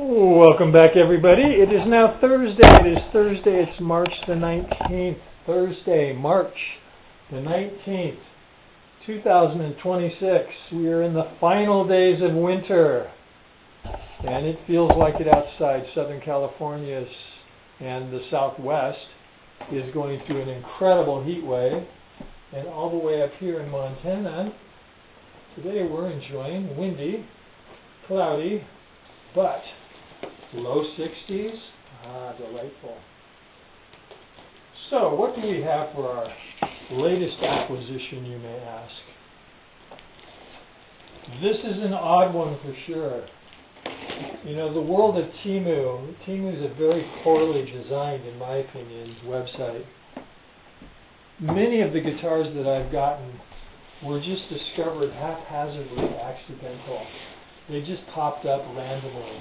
Welcome back, everybody. It is now Thursday. It's March the 19th. Thursday, March the 19th, 2026. We are in the final days of winter, and it feels like it outside. Southern California and the Southwest is going through an incredible heat wave, and all the way up here in Montana, today we're enjoying windy, cloudy, but low 60s. Delightful. So, what do we have for our latest acquisition, you may ask? This is an odd one for sure. You know, the world of Temu is a very poorly designed, in my opinion, website. Many of the guitars that I've gotten were just discovered haphazardly, accidental. They just popped up randomly.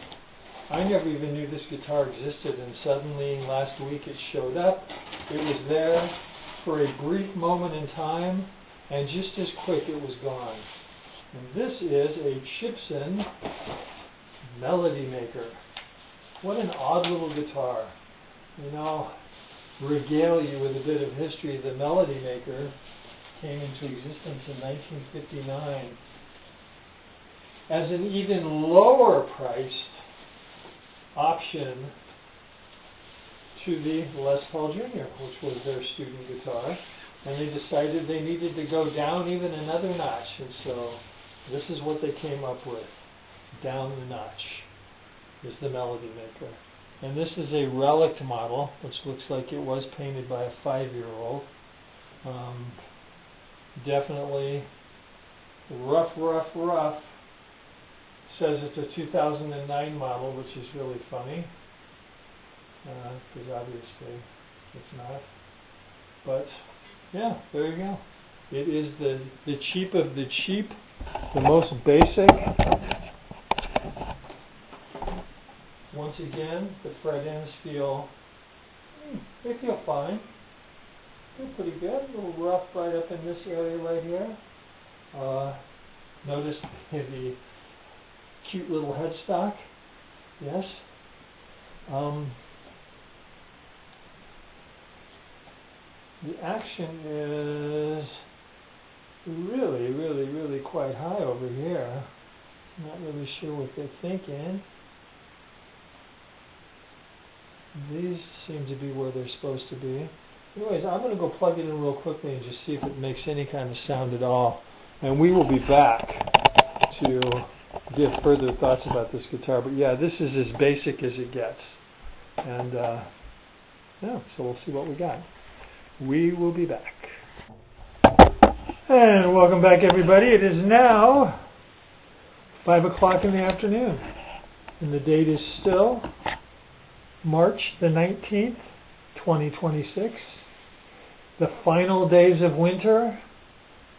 I never even knew this guitar existed, and suddenly last week it showed up. It was there for a brief moment in time, and just as quick it was gone. And this is a Chibson Melody Maker. What an odd little guitar. You know, regale you with a bit of history. The Melody Maker came into existence in 1959 as an even lower priced option to the Les Paul Jr., which was their student guitar, and they decided they needed to go down even another notch, and so this is what they came up with. Down the notch is the Melody Maker. And this is a relic model, which looks like it was painted by a 5-year-old. Definitely rough. Says it's a 2009 model, which is really funny, because obviously it's not. But yeah, there you go. It is the cheap of the cheap, the most basic. Once again, the fret ends feel fine. Feel pretty good. A little rough right up in this area right here. Notice the cute little headstock. Yes. The action is really quite high over here. Not really sure what they're thinking. These seem to be where they're supposed to be. Anyways, I'm going to go plug it in real quickly and just see if it makes any kind of sound at all. And we will be back to give further thoughts about this guitar. But yeah, this is as basic as it gets. And yeah, so we'll see what we got. We will be back. And welcome back, everybody. It is now 5 o'clock in the afternoon. And the date is still March the 19th, 2026. The final days of winter.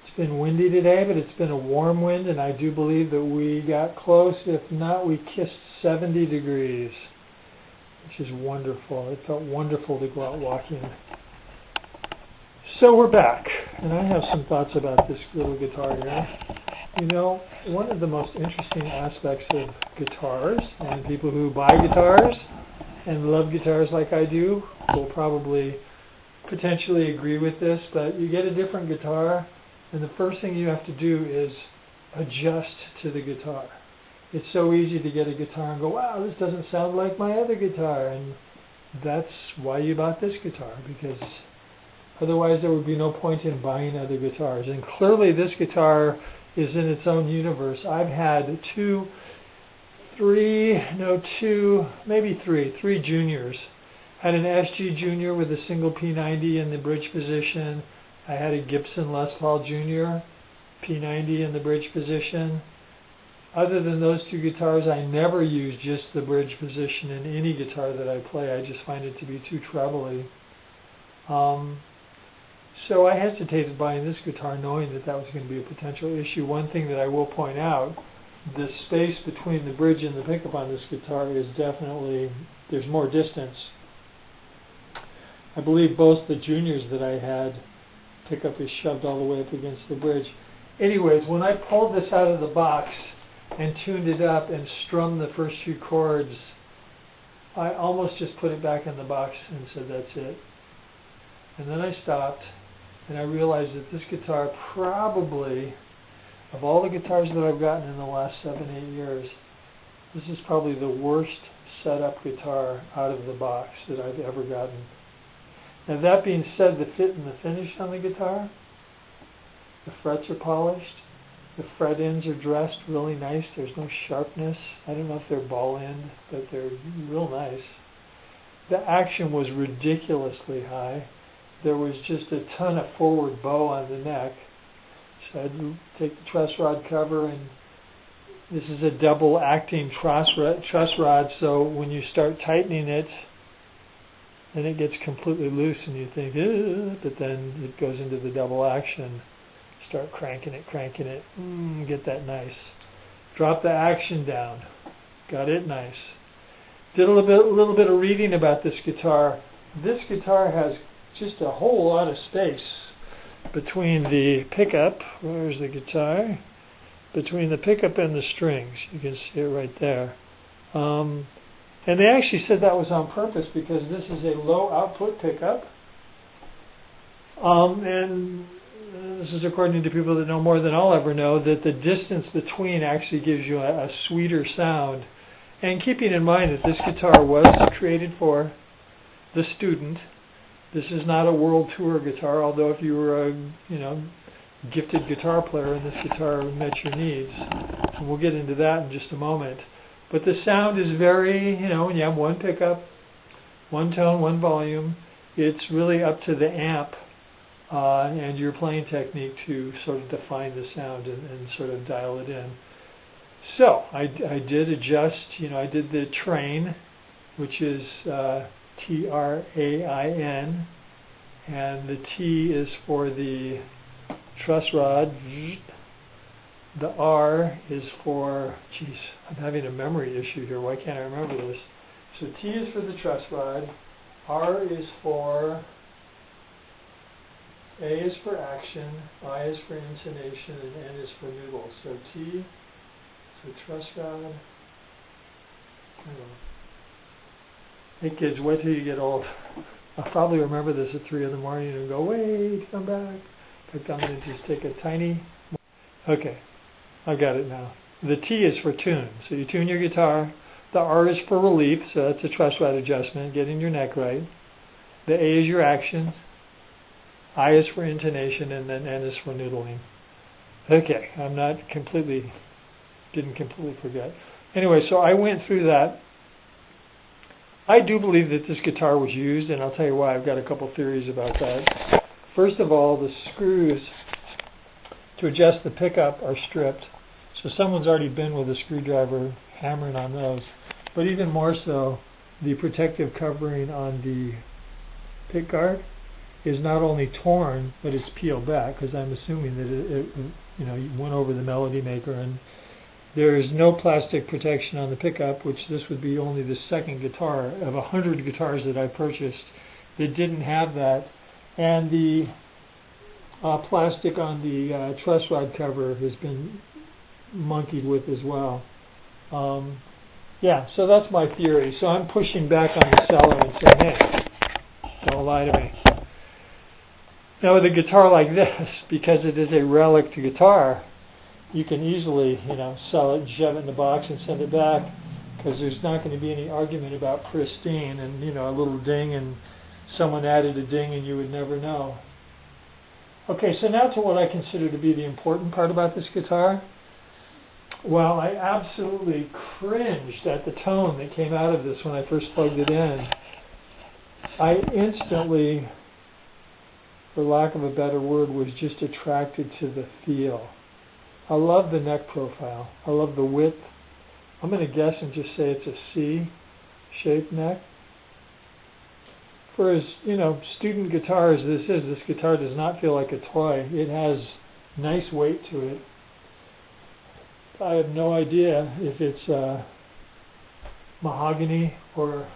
It's been windy today, but it's been a warm wind, and I do believe that we got close. If not, we kissed 70 degrees, which is wonderful. It felt wonderful to go out walking. So we're back, and I have some thoughts about this little guitar here. You know, one of the most interesting aspects of guitars, and people who buy guitars and love guitars like I do will probably potentially agree with this, but you get a different guitar, and the first thing you have to do is adjust to the guitar. It's so easy to get a guitar and go, wow, this doesn't sound like my other guitar, and that's why you bought this guitar, because otherwise there would be no point in buying other guitars. And clearly this guitar is in its own universe. I've had three juniors. Had an SG Junior with a single P90 in the bridge position. I had a Gibson Les Paul Jr. P90 in the bridge position. Other than those two guitars, I never use just the bridge position in any guitar that I play. I just find it to be too trebly. So I hesitated buying this guitar knowing that that was going to be a potential issue. One thing that I will point out, the space between the bridge and the pickup on this guitar is definitely, there's more distance. I believe both the juniors that I had, pickup is shoved all the way up against the bridge. Anyways, when I pulled this out of the box, and tuned it up and strummed the first few chords, I almost just put it back in the box and said, that's it. And then I stopped, and I realized that this guitar probably, of all the guitars that I've gotten in the last 7-8 years, this is probably the worst setup guitar out of the box that I've ever gotten. Now that being said, the fit and the finish on the guitar, the frets are polished, the fret ends are dressed really nice, there's no sharpness. I don't know if they're ball end, but they're real nice. The action was ridiculously high. There was just a ton of forward bow on the neck. So I'd take the truss rod cover, and this is a double acting truss rod, so when you start tightening it, then it gets completely loose and you think, but then it goes into the double action. Start cranking it, get that nice. Drop the action down, got it nice. Did a little bit of reading about this guitar. This guitar has just a whole lot of space between the pickup, where's the guitar? Between the pickup and the strings. You can see it right there. And they actually said that was on purpose because this is a low output pickup. And this is according to people that know more than I'll ever know, that the distance between actually gives you a sweeter sound. And keeping in mind that this guitar was created for the student. This is not a world tour guitar, although if you were a, gifted guitar player and this guitar met your needs. And we'll get into that in just a moment. But the sound is very, when you have one pickup, one tone, one volume, it's really up to the amp and your playing technique to sort of define the sound and sort of dial it in. So I did adjust, I did the train, which is Train, and the T is for the truss rod. The R is for, I'm having a memory issue here. Why can't I remember this? So T is for the truss rod, R is for, A is for action, I is for intonation, and N is for noodle. So T, so truss rod. Hey kids, wait till you get old. I'll probably remember this at 3 in the morning and go, wait, come back. In fact, I'm going to just take a tiny... Okay, I've got it now. The T is for tune. So you tune your guitar. The R is for relief, so that's a truss rod adjustment, getting your neck right. The A is your action. I is for intonation, and then N is for noodling. Okay, didn't completely forget. Anyway, so I went through that. I do believe that this guitar was used, and I'll tell you why. I've got a couple theories about that. First of all, the screws to adjust the pickup are stripped. So someone's already been with a screwdriver hammering on those. But even more so, the protective covering on the pickguard is not only torn, but it's peeled back, because I'm assuming that it went over the melody maker, and there is no plastic protection on the pickup, which this would be only the second guitar of 100 guitars that I purchased that didn't have that. And the plastic on the truss rod cover has been monkeyed with as well. So that's my theory. So I'm pushing back on the seller and saying, hey, don't lie to me. Now with a guitar like this, because it is a relic guitar, you can easily, sell it, shove it in the box and send it back, because there's not going to be any argument about pristine and, a little ding and someone added a ding and you would never know. Okay, so now to what I consider to be the important part about this guitar. Well, I absolutely cringed at the tone that came out of this when I first plugged it in. I instantly, for lack of a better word, was just attracted to the feel. I love the neck profile. I love the width. I'm going to guess and just say it's a C-shaped neck. For as, student guitar as this guitar does not feel like a toy. It has nice weight to it. I have no idea if it's mahogany or,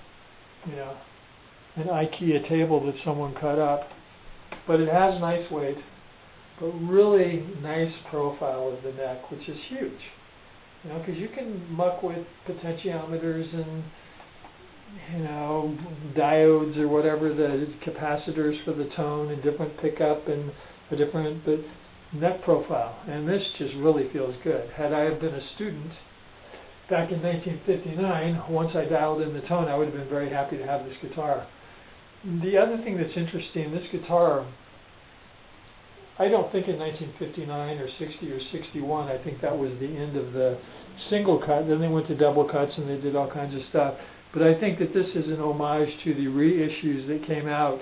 an IKEA table that someone cut up. But it has nice weight. But really nice profile of the neck, which is huge. You know, because you can muck with potentiometers and, you know, diodes or whatever, the capacitors for the tone and different pickup and a different neck profile. And this just really feels good. Had I have been a student back in 1959, once I dialed in the tone, I would have been very happy to have this guitar. The other thing that's interesting, this guitar, I don't think in 1959 or 60 or 61, I think that was the end of the single cut. Then they went to double cuts and they did all kinds of stuff. But I think that this is an homage to the reissues that came out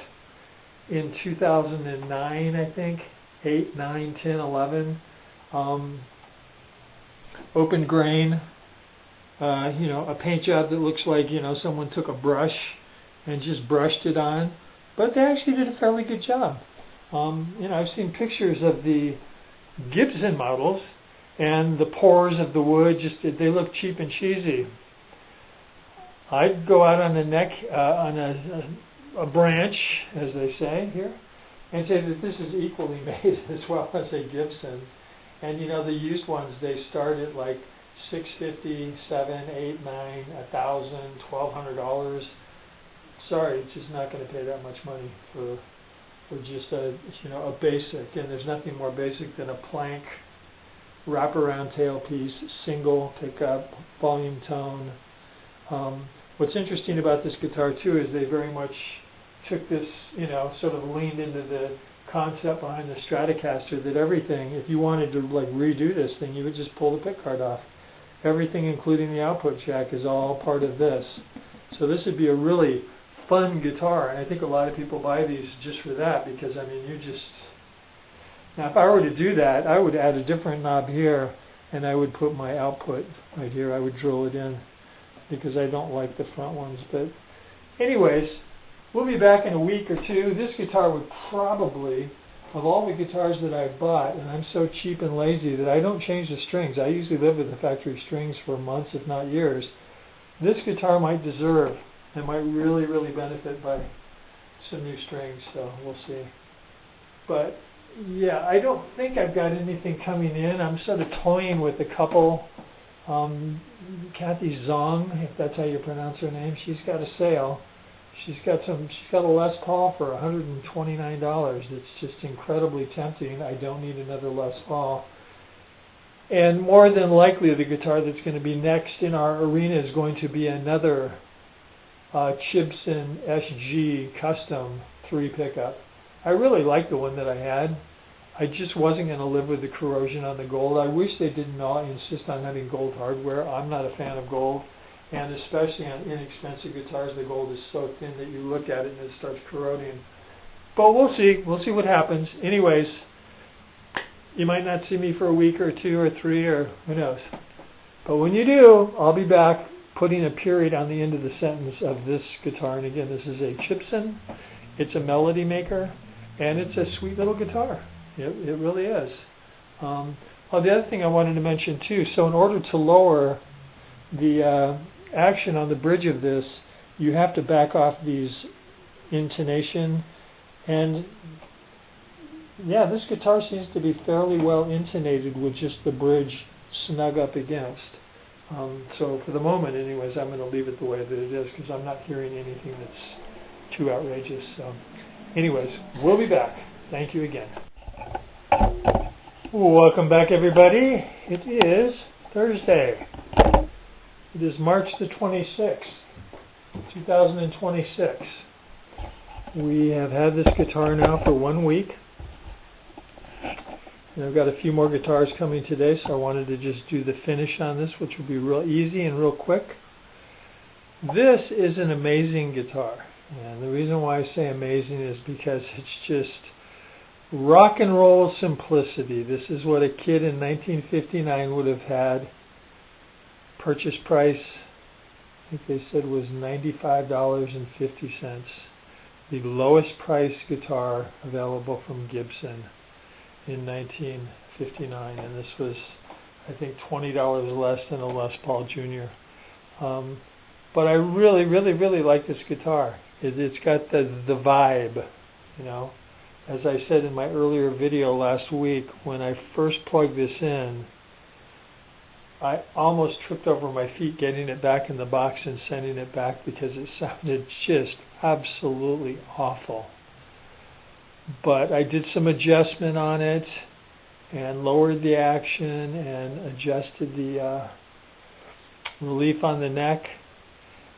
in 2009, I think, 8, 9, 10, 11. Open grain, you know, a paint job that looks like, you know, someone took a brush and just brushed it on. But they actually did a fairly good job. You know, I've seen pictures of the Gibson models, and the pores of the wood, they look cheap and cheesy. I'd go out on the neck, on a branch, as they say here, and say that this is equally made as well as a Gibson. And you know, the used ones, they start at like $650, $700, $800, $900, $1,000, $1,200. Sorry, it's just not going to pay that much money for just a, you know, a basic. And there's nothing more basic than a plank wraparound tailpiece, single pickup, volume tone. What's interesting about this guitar too is they very much took this, you know, sort of leaned into the concept behind the Stratocaster that everything, if you wanted to like redo this thing, you would just pull the pick guard off. Everything, including the output jack, is all part of this. So this would be a really fun guitar, and I think a lot of people buy these just for that, because I mean, now if I were to do that, I would add a different knob here, and I would put my output right here. I would drill it in, because I don't like the front ones. But anyways, we'll be back in a week or two. This guitar would probably, of all the guitars that I've bought, and I'm so cheap and lazy that I don't change the strings. I usually live with the factory strings for months, if not years. This guitar might deserve, and might really, really benefit by some new strings, so we'll see. But yeah, I don't think I've got anything coming in. I'm sort of toying with a couple. Kathy Zong, if that's how you pronounce her name, she's got a sale. She's got a Les Paul for $129. It's just incredibly tempting. I don't need another Les Paul. And more than likely, the guitar that's going to be next in our arena is going to be another Chibson SG Custom 3 pickup. I really like the one that I had. I just wasn't going to live with the corrosion on the gold. I wish they did not insist on having gold hardware. I'm not a fan of gold, and especially on inexpensive guitars, the gold is so thin that you look at it and it starts corroding. But we'll see. We'll see what happens. Anyways, you might not see me for a week or 2 or 3 or who knows. But when you do, I'll be back putting a period on the end of the sentence of this guitar. And again, this is a Chibson. It's a melody maker, and it's a sweet little guitar. It really is. The other thing I wanted to mention too, so in order to lower the action on the bridge of this, you have to back off these intonation. And yeah, this guitar seems to be fairly well intonated with just the bridge snug up against. So for the moment anyways, I'm going to leave it the way that it is, because I'm not hearing anything that's too outrageous. So anyways, we'll be back. Thank you again. Welcome back, everybody. It is Thursday. It is March the 26th, 2026. We have had this guitar now for 1 week. And I've got a few more guitars coming today, so I wanted to just do the finish on this, which will be real easy and real quick. This is an amazing guitar. And the reason why I say amazing is because it's just rock and roll simplicity. This is what a kid in 1959 would have had. Purchase price, I think they said, was $95.50. The lowest price guitar available from Gibson in 1959, and this was, I think, $20 less than a Les Paul Jr. But I really, really, really like this guitar. It's got the vibe, you know. As I said in my earlier video last week, when I first plugged this in, I almost tripped over my feet getting it back in the box and sending it back because it sounded just absolutely awful. But I did some adjustment on it and lowered the action and adjusted the relief on the neck,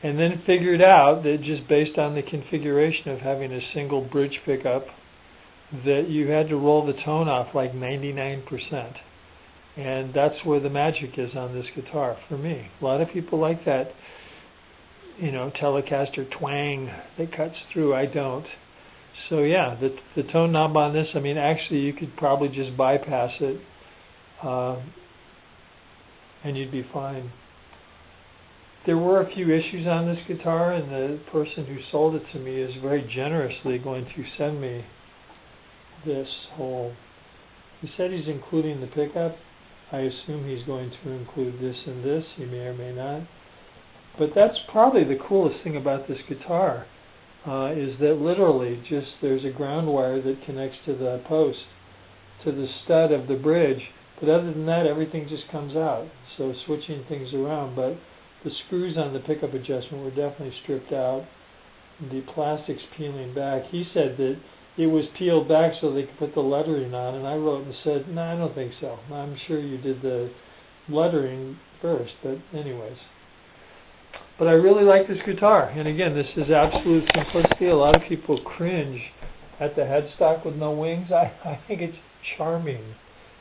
and then figured out that just based on the configuration of having a single bridge pickup that you had to roll the tone off like 99%. And that's where the magic is on this guitar for me. A lot of people like that, you know, Telecaster twang that cuts through. I don't. So yeah, the tone knob on this, I mean, actually you could probably just bypass it and you'd be fine. There were a few issues on this guitar, and the person who sold it to me is very generously going to send me this whole, he said he's including the pickup. I assume he's going to include this and this, he may or may not. But that's probably the coolest thing about this guitar, is that literally just there's a ground wire that connects to the post, to the stud of the bridge, but other than that everything just comes out. So switching things around, but the screws on the pickup adjustment were definitely stripped out. The plastic's peeling back. He said that it was peeled back so they could put the lettering on, and I wrote and said, no, I don't think so. I'm sure you did the lettering first, but anyways. But I really like this guitar, and again, this is absolute simplicity. A lot of people cringe at the headstock with no wings. I think it's charming,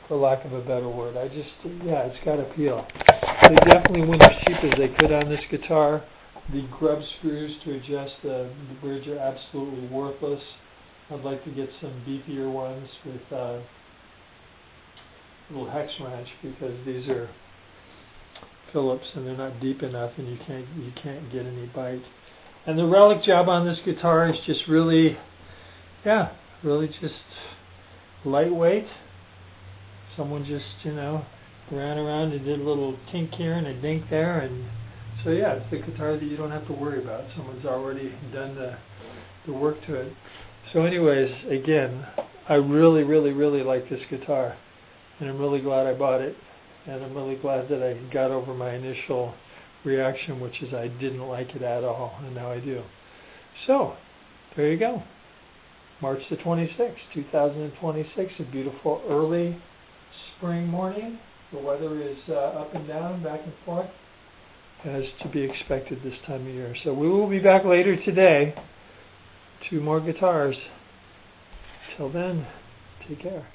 for lack of a better word. Yeah, it's got appeal. They definitely went as cheap as they could on this guitar. The grub screws to adjust the bridge are absolutely worthless. I'd like to get some beefier ones with a little hex wrench, because these are Phillips and they're not deep enough, and you can't get any bite. And the relic job on this guitar is just really just lightweight. Someone just, ran around and did a little tink here and a dink there, and so yeah, it's the guitar that you don't have to worry about. Someone's already done the work to it. So anyways, again, I really, really, really like this guitar, and I'm really glad I bought it, and I'm really glad that I got over my initial reaction, which is I didn't like it at all, and now I do. So, there you go. March the 26th, 2026, a beautiful early spring morning. The weather is up and down, back and forth, as to be expected this time of year. So we will be back later today. 2 more guitars. Till then, take care.